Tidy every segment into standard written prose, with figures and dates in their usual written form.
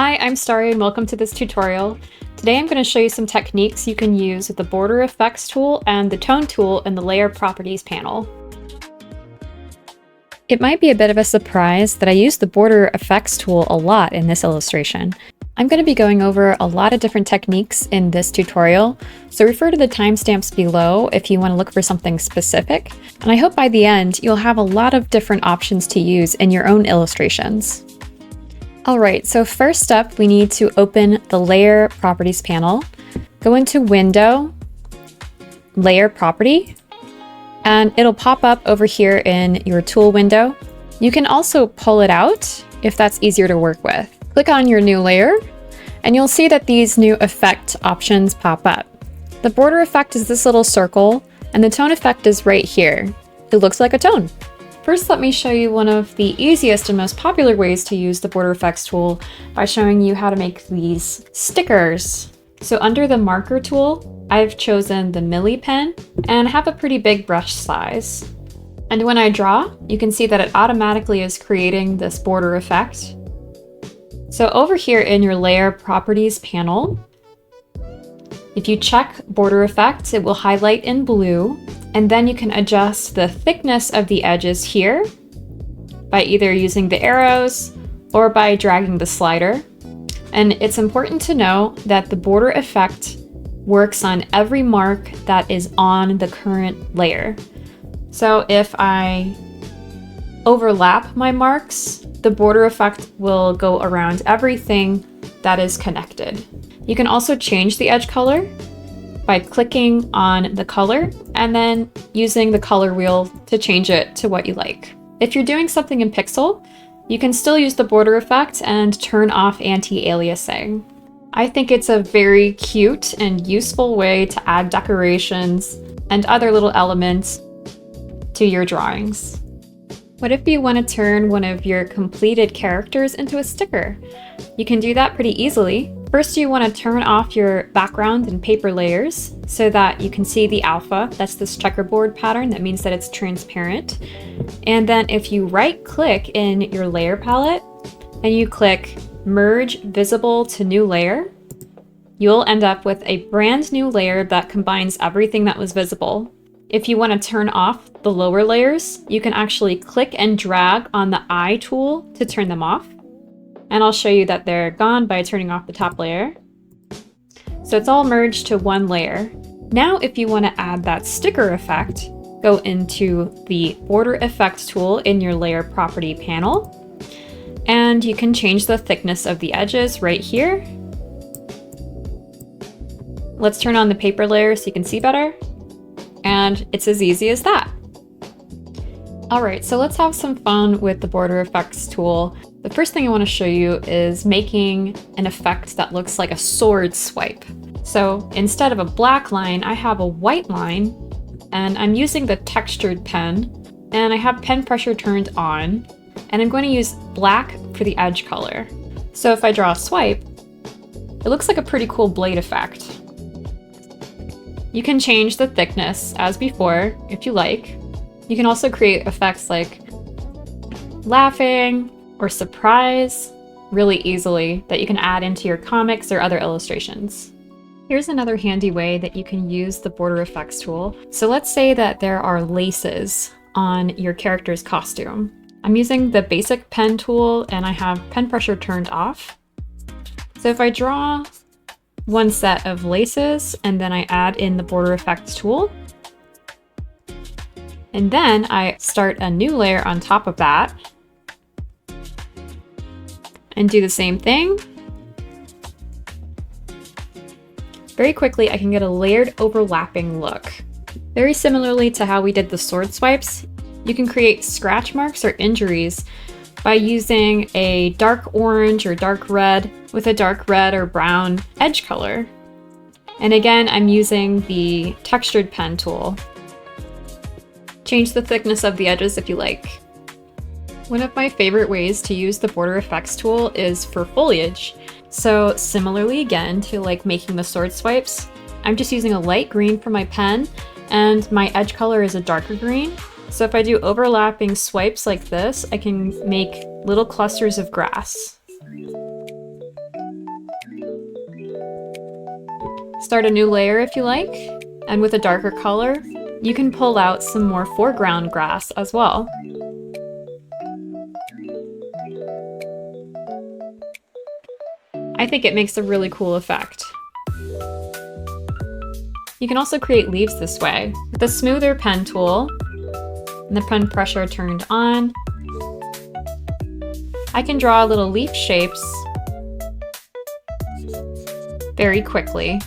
Hi, I'm Starry and welcome to this tutorial. Today I'm going to show you some techniques you can use with the Border Effects tool and the Tone tool in the Layer Properties panel. It might be a bit of a surprise that I use the Border Effects tool a lot in this illustration. I'm going to be going over a lot of different techniques in this tutorial, so refer to the timestamps below if you want to look for something specific, and I hope by the end you'll have a lot of different options to use in your own illustrations. Alright, so first up we need to open the Layer Properties panel, go into Window, Layer Property, and it'll pop up over here in your tool window. You can also pull it out if that's easier to work with. Click on your new layer, and you'll see that these new effect options pop up. The border effect is this little circle, and the tone effect is right here. It looks like a tone. First, let me show you one of the easiest and most popular ways to use the Border Effects tool by showing you how to make these stickers. So under the marker tool, I've chosen the Milli pen and have a pretty big brush size. And when I draw, you can see that it automatically is creating this border effect. So over here in your Layer Properties panel, if you check Border Effects, it will highlight in blue. And then you can adjust the thickness of the edges here by either using the arrows or by dragging the slider. And it's important to know that the border effect works on every mark that is on the current layer. So if I overlap my marks, the border effect will go around everything that is connected. You can also change the edge color by clicking on the color and then using the color wheel to change it to what you like. If you're doing something in Pixel, you can still use the border effect and turn off anti-aliasing. I think it's a very cute and useful way to add decorations and other little elements to your drawings. What if you want to turn one of your completed characters into a sticker? You can do that pretty easily. First, you want to turn off your background and paper layers so that you can see the alpha. That's this checkerboard pattern. That means that it's transparent. And then if you right-click in your layer palette and you click Merge Visible to New Layer, you'll end up with a brand new layer that combines everything that was visible. If you want to turn off the lower layers, you can actually click and drag on the eye tool to turn them off. And I'll show you that they're gone by turning off the top layer. So it's all merged to one layer. Now, if you want to add that sticker effect, go into the Border Effect tool in your Layer Property panel, and you can change the thickness of the edges right here. Let's turn on the paper layer so you can see better. And it's as easy as that. All right, so let's have some fun with the Border Effects tool. The first thing I want to show you is making an effect that looks like a sword swipe. So instead of a black line, I have a white line, and I'm using the textured pen, and I have pen pressure turned on, and I'm going to use black for the edge color. So if I draw a swipe, it looks like a pretty cool blade effect. You can change the thickness as before if you like. You can also create effects like laughing or surprise really easily that you can add into your comics or other illustrations. Here's another handy way that you can use the Border Effects tool. So let's say that there are laces on your character's costume. I'm using the basic pen tool and I have pen pressure turned off. So if I draw one set of laces and then I add in the Border Effects tool, and then I start a new layer on top of that and do the same thing. Very quickly, I can get a layered overlapping look. Very similarly to how we did the sword swipes, you can create scratch marks or injuries by using a dark orange or dark red with a dark red or brown edge color. And again, I'm using the textured pen tool. Change the thickness of the edges if you like. One of my favorite ways to use the Border Effects tool is for foliage. So similarly again to like making the sword swipes, I'm just using a light green for my pen and my edge color is a darker green. So if I do overlapping swipes like this, I can make little clusters of grass. Start a new layer if you like, and with a darker color, you can pull out some more foreground grass as well. I think it makes a really cool effect. You can also create leaves this way. With the smoother pen tool, and the pen pressure turned on, I can draw little leaf shapes very quickly.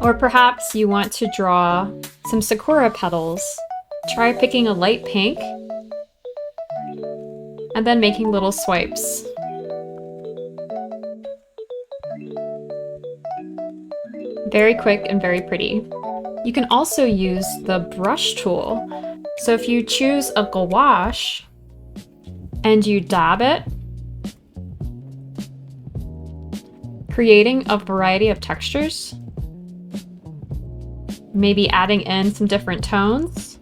Or perhaps you want to draw some Sakura petals. Try picking a light pink and then making little swipes. Very quick and very pretty. You can also use the brush tool. So if you choose a gouache and you dab it, creating a variety of textures, maybe adding in some different tones.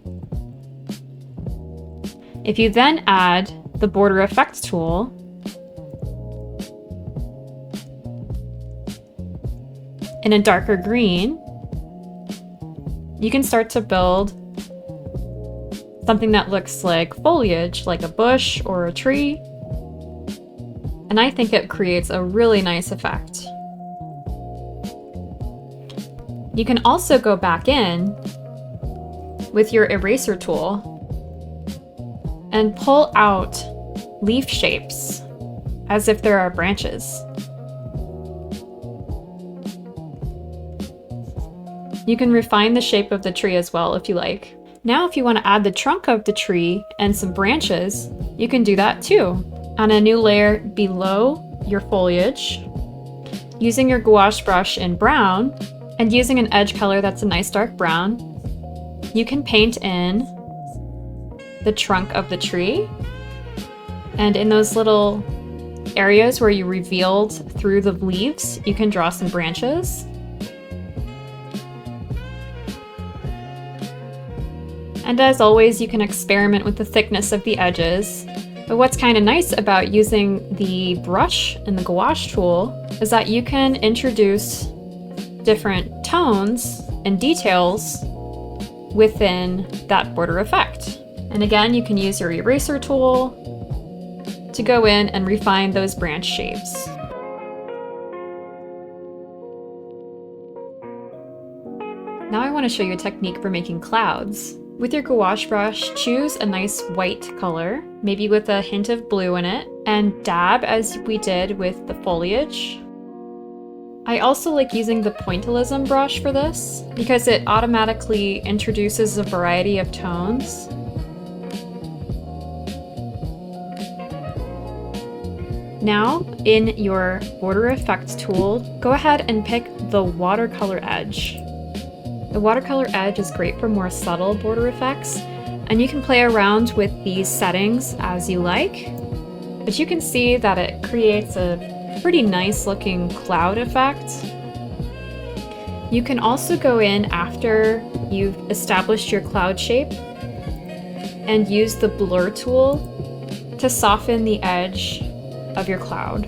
If you then add the border effects tool, in a darker green, you can start to build something that looks like foliage, like a bush or a tree. And I think it creates a really nice effect. You can also go back in with your eraser tool and pull out leaf shapes as if there are branches. You can refine the shape of the tree as well if you like. Now if you want to add the trunk of the tree and some branches, you can do that too. On a new layer below your foliage, using your gouache brush in brown, and using an edge color that's a nice dark brown, you can paint in the trunk of the tree. And in those little areas where you revealed through the leaves, you can draw some branches. And as always, you can experiment with the thickness of the edges. But what's kind of nice about using the brush and the gouache tool is that you can introduce different tones and details within that border effect. And again, you can use your eraser tool to go in and refine those branch shapes. Now I want to show you a technique for making clouds. With your gouache brush, choose a nice white color, maybe with a hint of blue in it, and dab as we did with the foliage. I also like using the pointillism brush for this because it automatically introduces a variety of tones. Now, in your border effects tool, go ahead and pick the watercolor edge. The watercolor edge is great for more subtle border effects, and you can play around with these settings as you like, but you can see that it creates a pretty nice looking cloud effect. You can also go in after you've established your cloud shape and use the blur tool to soften the edge of your cloud.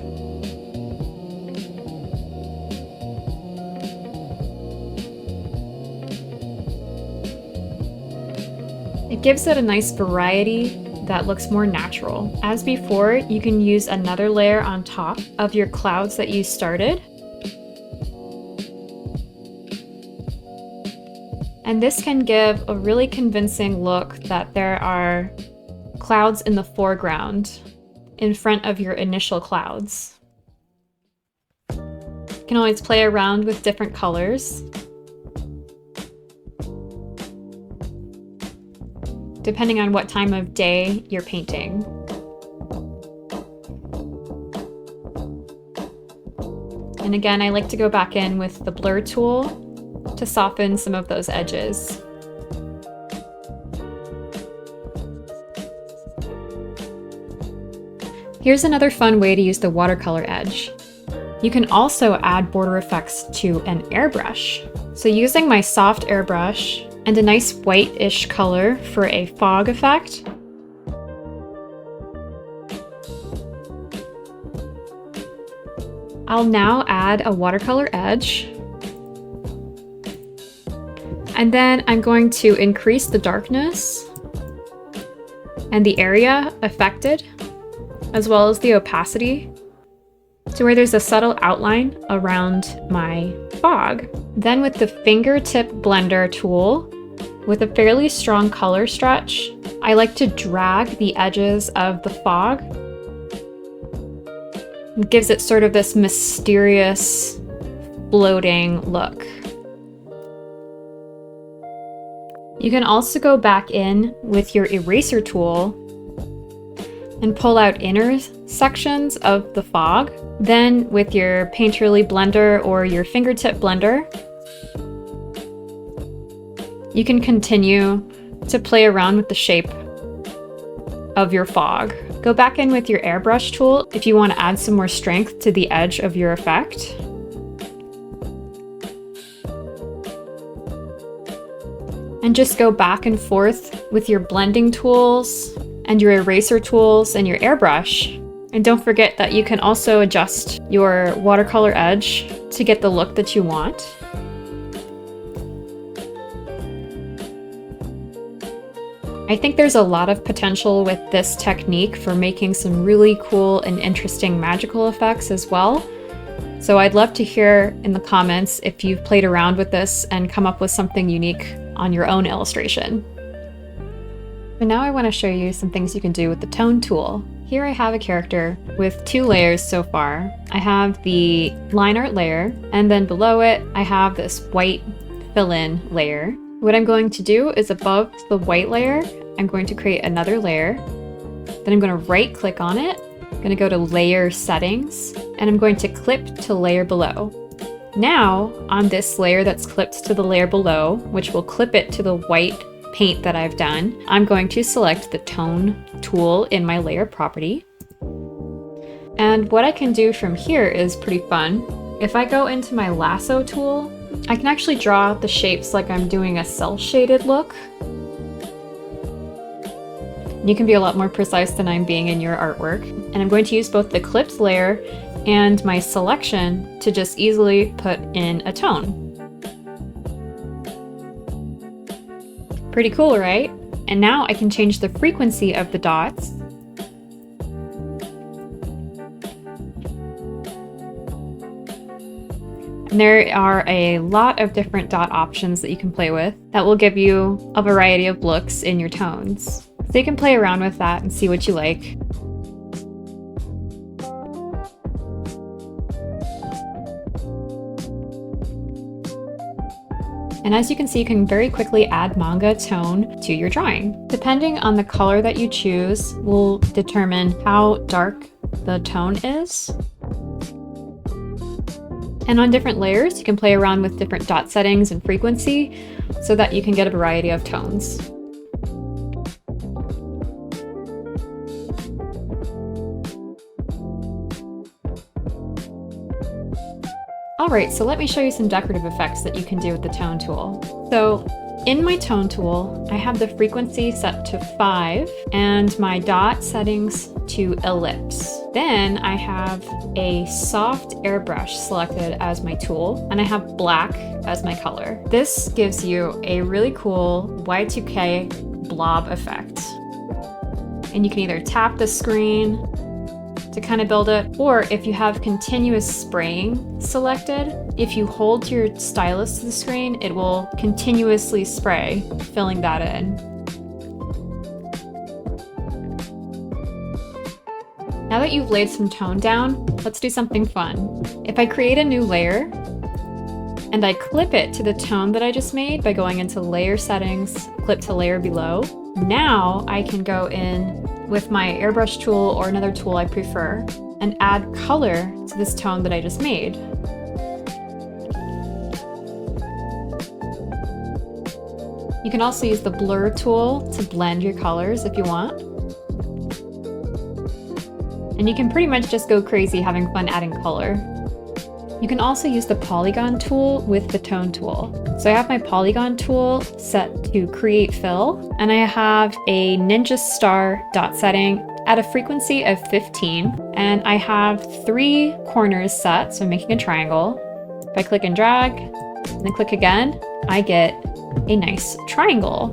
It gives it a nice variety that looks more natural. As before, you can use another layer on top of your clouds that you started. And this can give a really convincing look that there are clouds in the foreground in front of your initial clouds. You can always play around with different colors, depending on what time of day you're painting. And again, I like to go back in with the blur tool to soften some of those edges. Here's another fun way to use the watercolor edge. You can also add border effects to an airbrush. So using my soft airbrush and a nice white-ish color for a fog effect, I'll now add a watercolor edge And then I'm going to increase the darkness and the area affected, as well as the opacity, to where there's a subtle outline around my fog. Then with the fingertip blender tool, with a fairly strong color stretch, I like to drag the edges of the fog. It gives it sort of this mysterious, floating look. You can also go back in with your eraser tool and pull out inner sections of the fog. Then with your painterly blender or your fingertip blender, you can continue to play around with the shape of your fog. Go back in with your airbrush tool if you want to add some more strength to the edge of your effect. And just go back and forth with your blending tools and your eraser tools and your airbrush. And don't forget that you can also adjust your watercolor edge to get the look that you want. I think there's a lot of potential with this technique for making some really cool and interesting magical effects as well. So I'd love to hear in the comments if you've played around with this and come up with something unique on your own illustration. But now I want to show you some things you can do with the tone tool. Here I have a character with 2 layers so far. I have the line art layer, and then below it I have this white fill-in layer. What I'm going to do is above the white layer, I'm going to create another layer. Then I'm going to right click on it. I'm going to go to layer settings, and I'm going to clip to layer below. Now on this layer that's clipped to the layer below, which will clip it to the white paint that I've done, I'm going to select the tone tool in my layer property. And what I can do from here is pretty fun. If I go into my lasso tool, I can actually draw out the shapes like I'm doing a cell shaded look. You can be a lot more precise than I'm being in your artwork. And I'm going to use both the clipped layer and my selection to just easily put in a tone. Pretty cool, right? And now I can change the frequency of the dots. And there are a lot of different dot options that you can play with that will give you a variety of looks in your tones. So you can play around with that and see what you like. And as you can see, you can very quickly add manga tone to your drawing. Depending on the color that you choose will determine how dark the tone is. And on different layers, you can play around with different dot settings and frequency so that you can get a variety of tones. Alright, so let me show you some decorative effects that you can do with the tone tool. So in my tone tool, I have the frequency set to 5 and my dot settings to ellipse. Then I have a soft airbrush selected as my tool, and I have black as my color. This gives you a really cool Y2K blob effect. And you can either tap the screen to kind of build it, or if you have continuous spraying selected, if you hold your stylus to the screen, it will continuously spray, filling that in. Now that you've laid some tone down, let's do something fun. If I create a new layer and I clip it to the tone that I just made by going into layer settings, clip to layer below, now I can go in with my airbrush tool or another tool I prefer and add color to this tone that I just made. You can also use the blur tool to blend your colors if you want. And you can pretty much just go crazy having fun adding color. You can also use the Polygon tool with the tone tool. So I have my Polygon tool set to create fill, and I have a ninja star dot setting at a frequency of 15, and I have 3 corners set, so I'm making a triangle. If I click and drag, and then click again, I get a nice triangle.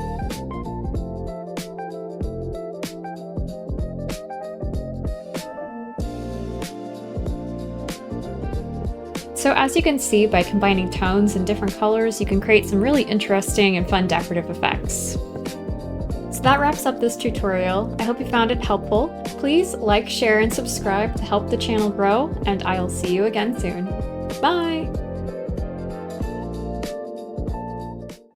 So as you can see, by combining tones and different colors, you can create some really interesting and fun decorative effects. So that wraps up this tutorial. I hope you found it helpful. Please like, share, and subscribe to help the channel grow, and I'll see you again soon. Bye!